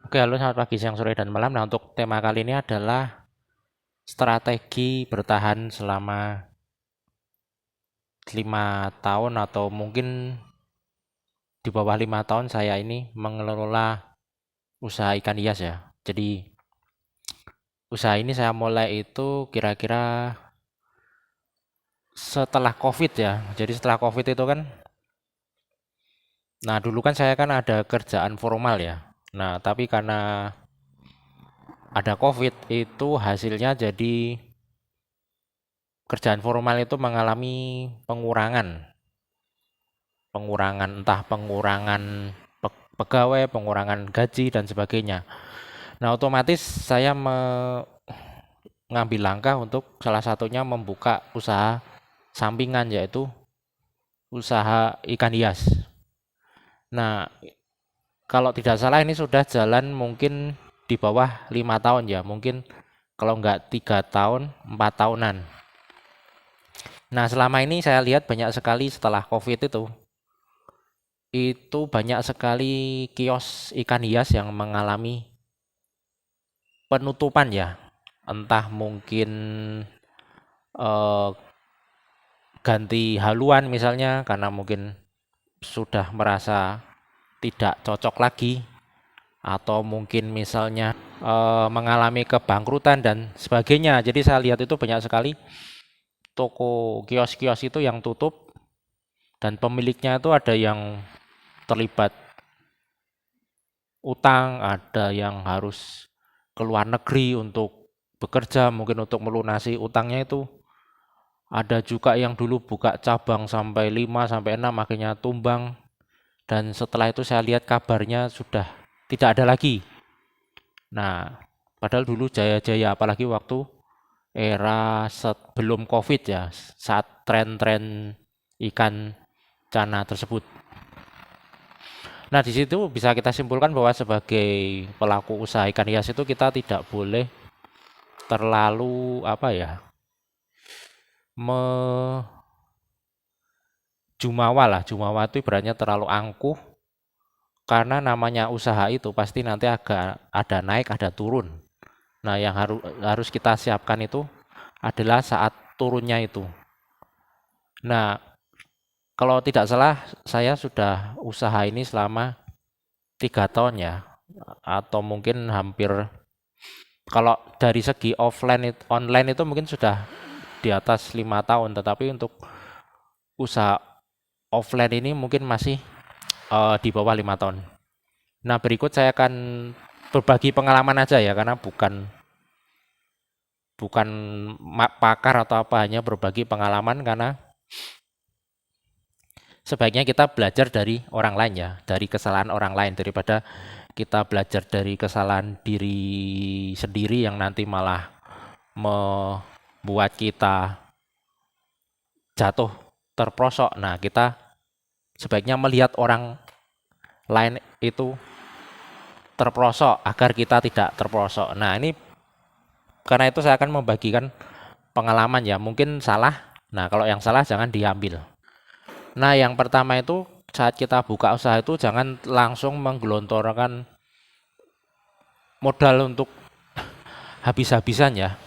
Oke, halo selamat pagi, siang, sore, dan malam. Nah, untuk tema kali ini adalah strategi bertahan selama 5 tahun atau mungkin di bawah 5 tahun saya ini mengelola usaha ikan hias ya. Jadi usaha ini saya mulai itu kira-kira setelah COVID ya. Jadi setelah COVID itu kan, nah dulu kan saya kan ada kerjaan formal ya. Nah, tapi karena ada COVID itu hasilnya jadi kerjaan formal itu mengalami pengurangan. Pengurangan entah pengurangan pegawai, pengurangan gaji dan sebagainya. Nah, otomatis saya mengambil langkah untuk salah satunya membuka usaha sampingan yaitu usaha ikan hias. Nah, kalau tidak salah ini sudah jalan mungkin di bawah 5 tahun ya, mungkin kalau enggak 3 tahun, 4 tahunan. Nah, selama ini saya lihat banyak sekali setelah COVID itu banyak sekali kios ikan hias yang mengalami penutupan ya, entah mungkin eh, ganti haluan misalnya karena mungkin sudah merasa tidak cocok lagi atau mungkin misalnya mengalami kebangkrutan dan sebagainya. Jadi saya lihat itu banyak sekali toko kios-kios itu yang tutup dan pemiliknya itu ada yang terlibat utang, ada yang harus ke luar negeri untuk bekerja, mungkin untuk melunasi utangnya itu. Ada juga yang dulu buka cabang sampai 5 sampai 6 akhirnya tumbang dan setelah itu saya lihat kabarnya sudah tidak ada lagi. Nah, padahal dulu jaya-jaya apalagi waktu era sebelum Covid ya, saat tren-tren ikan cana tersebut. Nah, di situ bisa kita simpulkan bahwa sebagai pelaku usaha ikan hias itu kita tidak boleh terlalu apa ya, jumawa lah. Jumawa itu ibaratnya terlalu angkuh karena namanya usaha itu pasti nanti agak ada naik, ada turun. Nah, yang harus kita siapkan itu adalah saat turunnya itu. Nah, kalau tidak salah saya sudah usaha ini selama 3 tahun ya, atau mungkin hampir kalau dari segi online itu mungkin sudah di atas 5 tahun, tetapi untuk usaha offline ini mungkin masih di bawah 5 tahun. Nah, berikut saya akan berbagi pengalaman aja ya, karena bukan bukan pakar atau apa, hanya berbagi pengalaman karena sebaiknya kita belajar dari orang lain ya, dari kesalahan orang lain daripada kita belajar dari kesalahan diri sendiri yang nanti malah membuat kita jatuh terprosok. Nah, kita sebaiknya melihat orang lain itu terprosok agar kita tidak terprosok. Nah, ini karena itu saya akan membagikan pengalaman ya, mungkin salah. Nah, kalau yang salah jangan diambil. Nah, yang pertama itu saat kita buka usaha itu jangan langsung menggelontorkan modal untuk habis-habisan ya.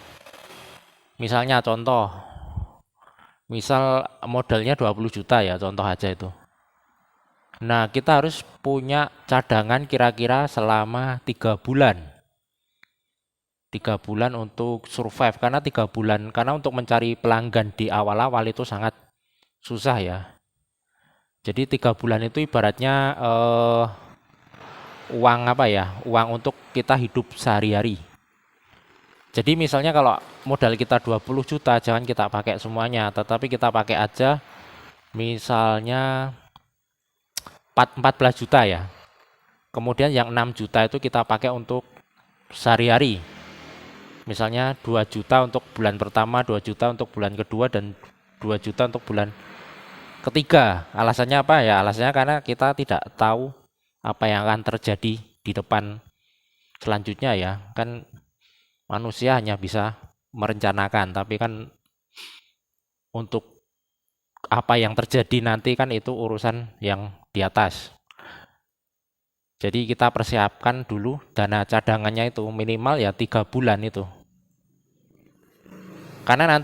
Misalnya contoh, misal modalnya 20 juta ya, contoh aja itu. Nah, kita harus punya cadangan kira-kira selama 3 bulan. 3 bulan untuk survive karena 3 bulan karena untuk mencari pelanggan di awal-awal itu sangat susah ya. Jadi 3 bulan itu ibaratnya uang apa ya? Uang untuk kita hidup sehari-hari. Jadi misalnya kalau modal kita 20 juta jangan kita pakai semuanya, tetapi kita pakai aja misalnya 14 juta ya. Kemudian yang 6 juta itu kita pakai untuk sehari-hari. Misalnya 2 juta untuk bulan pertama, 2 juta untuk bulan kedua, dan 2 juta untuk bulan ketiga. Alasannya apa ya? Alasannya karena kita tidak tahu apa yang akan terjadi di depan selanjutnya ya. Kan manusia hanya bisa merencanakan, tapi kan untuk apa yang terjadi nanti kan itu urusan yang di atas. Jadi kita persiapkan dulu dana cadangannya itu minimal ya 3 bulan itu. Karena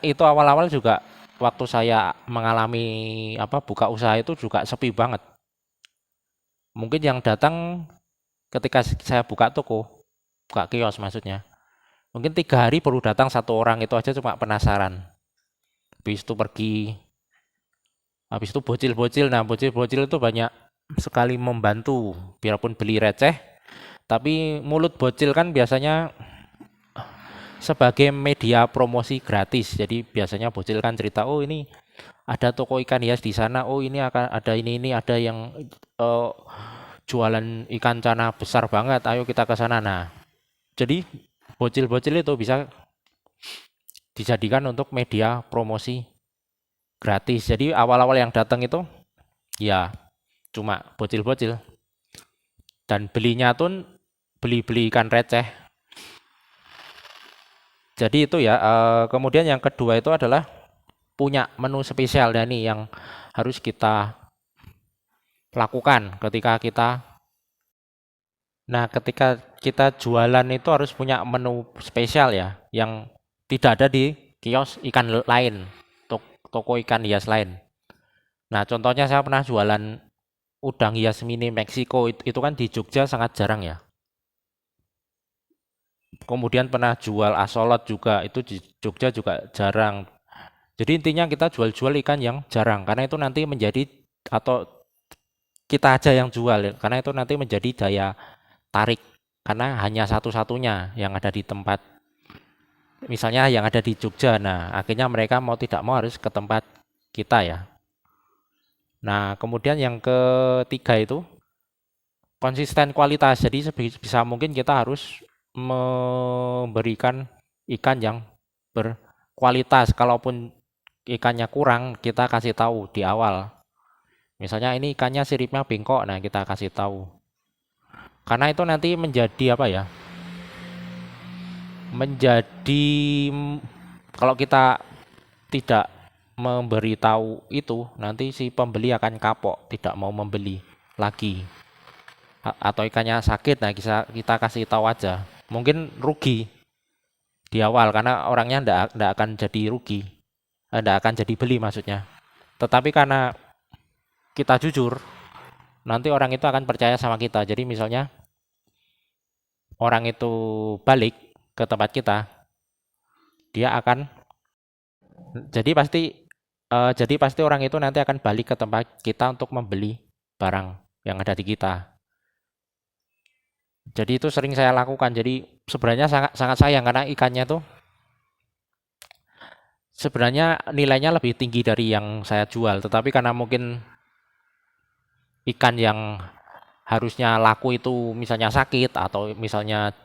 itu awal-awal juga waktu saya mengalami buka usaha itu juga sepi banget. Mungkin yang datang ketika saya buka toko, buka kios maksudnya. Mungkin 3 hari baru datang 1 orang, itu aja cuma penasaran. Habis itu pergi, habis itu bocil-bocil. Nah, bocil-bocil itu banyak sekali membantu, biarpun beli receh, tapi mulut bocil kan biasanya sebagai media promosi gratis. Jadi biasanya bocil kan cerita, oh ini ada toko ikan hias di sana, oh ini akan ada ini ada yang eh, jualan ikan cana besar banget, ayo kita ke sana. Nah, jadi bocil-bocil itu bisa dijadikan untuk media promosi gratis. Jadi awal-awal yang datang itu ya cuma bocil-bocil, dan belinya tuh beli-beli ikan receh. Jadi itu ya. Kemudian yang kedua itu adalah punya menu spesial, dan ini yang harus kita lakukan ketika kita jualan itu harus punya menu spesial ya, yang tidak ada di kios ikan lain, toko ikan hias lain. Nah, contohnya saya pernah jualan udang hias mini Meksiko, itu kan di Jogja sangat jarang ya. Kemudian pernah jual asolot juga, itu di Jogja juga jarang. Jadi intinya kita jual-jual ikan yang jarang, karena itu nanti menjadi, atau kita aja yang jual ya, karena itu nanti menjadi daya tarik, karena hanya satu-satunya yang ada di tempat, misalnya yang ada di Jogja. Nah, akhirnya mereka mau tidak mau harus ke tempat kita ya. Nah, kemudian yang ketiga itu konsisten kualitas. Jadi sebisa mungkin kita harus memberikan ikan yang berkualitas. Kalaupun ikannya kurang, kita kasih tahu di awal. Misalnya ini ikannya siripnya bengkok, nah kita kasih tahu. Karena itu nanti menjadi menjadi, kalau kita tidak memberitahu itu, nanti si pembeli akan kapok, tidak mau membeli lagi. Atau ikannya sakit, nah kita kasih tahu aja. Mungkin rugi di awal karena orangnya ndak akan jadi rugi, ndak akan jadi beli maksudnya. Tetapi karena kita jujur, nanti orang itu akan percaya sama kita. Jadi misalnya orang itu balik ke tempat kita, dia akan jadi pasti orang itu nanti akan balik ke tempat kita untuk membeli barang yang ada di kita. Jadi itu sering saya lakukan. Jadi sebenarnya sangat sangat sayang karena ikannya tuh sebenarnya nilainya lebih tinggi dari yang saya jual, tetapi karena mungkin ikan yang harusnya laku itu misalnya sakit atau misalnya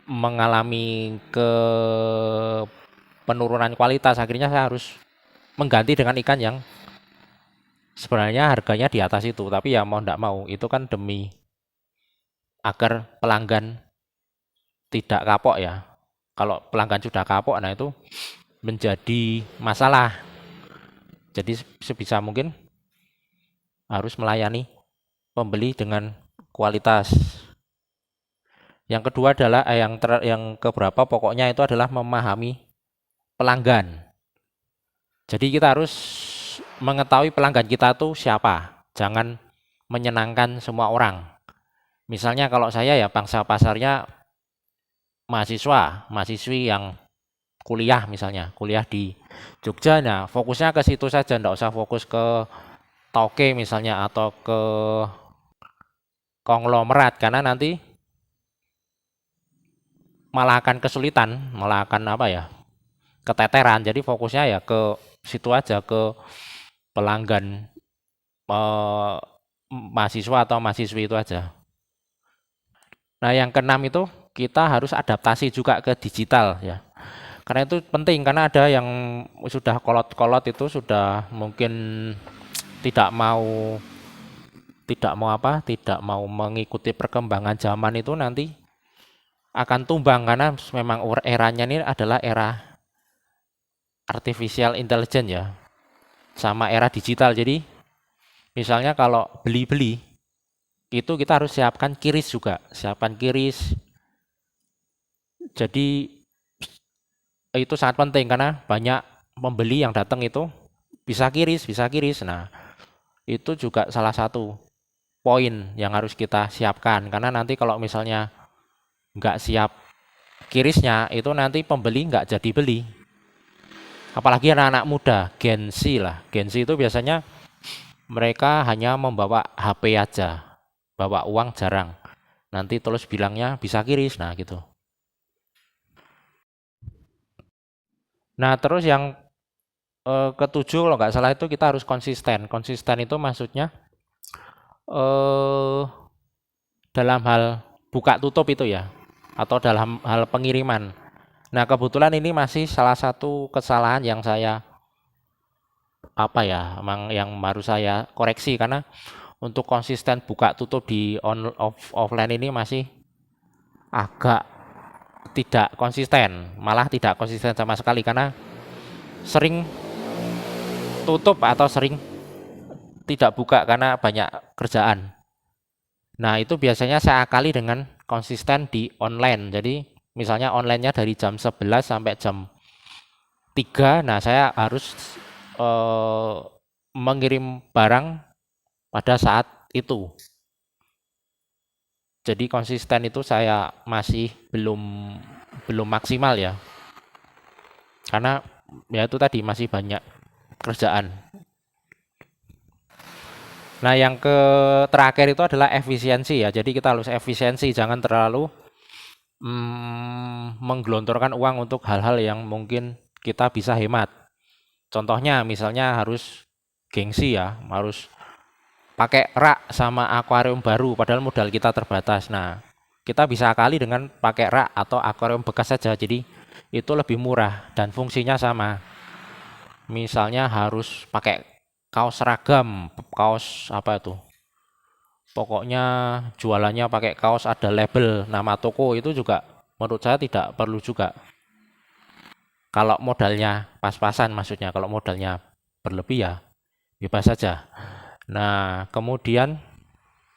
mengalami penurunan kualitas, akhirnya saya harus mengganti dengan ikan yang sebenarnya harganya di atas itu. Tapi ya mau tidak mau, itu kan demi agar pelanggan tidak kapok ya. Kalau pelanggan sudah kapok, nah itu menjadi masalah. Jadi sebisa mungkin harus melayani pembeli dengan kualitas. Yang kedua adalah yang keberapa pokoknya itu adalah memahami pelanggan. Jadi kita harus mengetahui pelanggan kita tuh siapa. Jangan menyenangkan semua orang. Misalnya kalau saya ya pangsa pasarnya mahasiswa, mahasiswi yang kuliah, misalnya kuliah di Jogja. Nah, fokusnya ke situ saja, enggak usah fokus ke toke misalnya atau ke konglomerat, karena nanti malah akan kesulitan, malah akan keteteran. Jadi fokusnya ya ke situ aja, ke pelanggan mahasiswa atau mahasiswi itu aja. Nah, yang keenam itu kita harus adaptasi juga ke digital ya. Karena itu penting, karena ada yang sudah kolot-kolot itu sudah mungkin tidak mau tidak mau mengikuti perkembangan zaman itu, nanti akan tumbang karena memang eranya ini adalah era artificial intelligence ya, sama era digital. Jadi misalnya kalau beli-beli itu kita harus siapkan kiris juga, siapkan kiris. Jadi itu sangat penting karena banyak pembeli yang datang itu bisa kiris, bisa kiris. Nah, itu juga salah satu poin yang harus kita siapkan karena nanti kalau misalnya nggak siap kirisnya itu nanti pembeli nggak jadi beli. Apalagi anak-anak muda, Gen Z lah. Gen Z itu biasanya mereka hanya membawa HP aja, bawa uang jarang. Nanti terus bilangnya bisa kiris, nah gitu. Nah terus yang ketujuh kalau nggak salah itu kita harus konsisten. Konsisten itu maksudnya eh dalam hal buka tutup itu ya, atau dalam hal pengiriman. Nah kebetulan ini masih salah satu kesalahan yang saya apa ya, emang yang baru saya koreksi karena untuk konsisten buka tutup di offline ini masih agak tidak konsisten, malah tidak konsisten sama sekali karena sering tutup atau sering tidak buka karena banyak kerjaan. Nah, itu biasanya saya akali dengan konsisten di online. Jadi, misalnya onlinenya dari jam 11 sampai jam 3, nah saya harus eh, mengirim barang pada saat itu. Jadi konsisten itu saya masih belum maksimal ya. Karena ya itu tadi masih banyak kerjaan. Nah, yang terakhir itu adalah efisiensi ya. Jadi kita harus efisiensi, jangan terlalu menggelontorkan uang untuk hal-hal yang mungkin kita bisa hemat. Contohnya misalnya harus gengsi ya, harus pakai rak sama akuarium baru padahal modal kita terbatas. Nah, kita bisa akali dengan pakai rak atau akuarium bekas saja. Jadi itu lebih murah dan fungsinya sama. Misalnya harus pakai kaos seragam, kaos apa itu? Pokoknya jualannya pakai kaos ada label nama toko itu juga menurut saya tidak perlu juga. Kalau modalnya pas-pasan maksudnya, kalau modalnya berlebih ya bebas saja. Nah, kemudian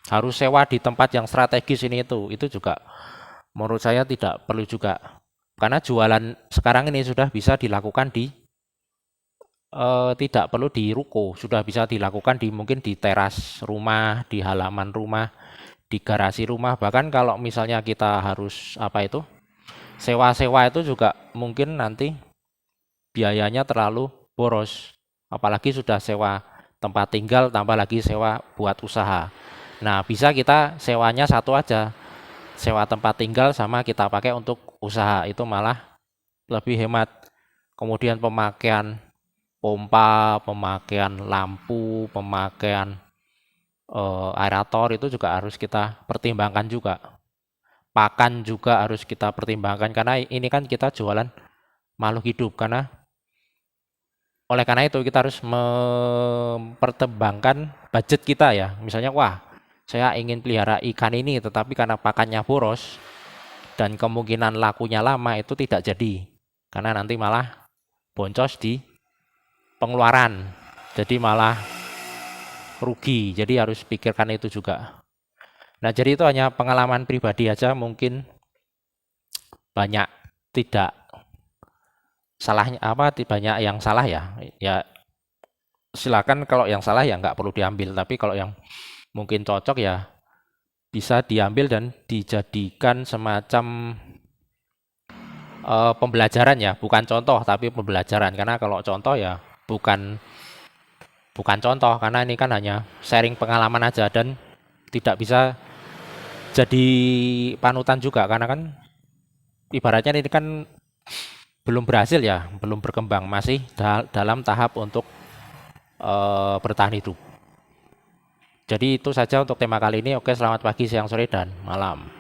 harus sewa di tempat yang strategis ini itu juga menurut saya tidak perlu juga. Karena jualan sekarang ini sudah bisa dilakukan di tidak perlu di ruko, sudah bisa dilakukan di mungkin di teras rumah, di halaman rumah, di garasi rumah. Bahkan kalau misalnya kita harus apa itu sewa-sewa itu juga mungkin nanti biayanya terlalu boros. Apalagi sudah sewa tempat tinggal, tambah lagi sewa buat usaha. Nah, bisa kita sewanya satu aja, sewa tempat tinggal sama kita pakai untuk usaha, itu malah lebih hemat. Kemudian pemakaian pompa, pemakaian lampu, pemakaian aerator itu juga harus kita pertimbangkan juga. Pakan juga harus kita pertimbangkan karena ini kan kita jualan makhluk hidup oleh karena itu kita harus mempertimbangkan budget kita ya. Misalnya wah, saya ingin pelihara ikan ini tetapi karena pakannya boros dan kemungkinan lakunya lama itu tidak jadi. Karena nanti malah boncos di pengeluaran. Jadi malah rugi. Jadi harus pikirkan itu juga. Nah, jadi itu hanya pengalaman pribadi aja, mungkin banyak tidak salahnya apa, banyak yang salah ya. Ya silakan kalau yang salah ya nggak perlu diambil, tapi kalau yang mungkin cocok ya bisa diambil dan dijadikan semacam pembelajaran ya, bukan contoh tapi pembelajaran. Karena kalau contoh ya bukan bukan contoh karena ini kan hanya sharing pengalaman aja dan tidak bisa jadi panutan juga karena kan ibaratnya ini kan belum berhasil ya, belum berkembang, masih dalam tahap untuk bertahan hidup. Jadi itu saja untuk tema kali ini. Oke, selamat pagi, siang, sore, dan malam.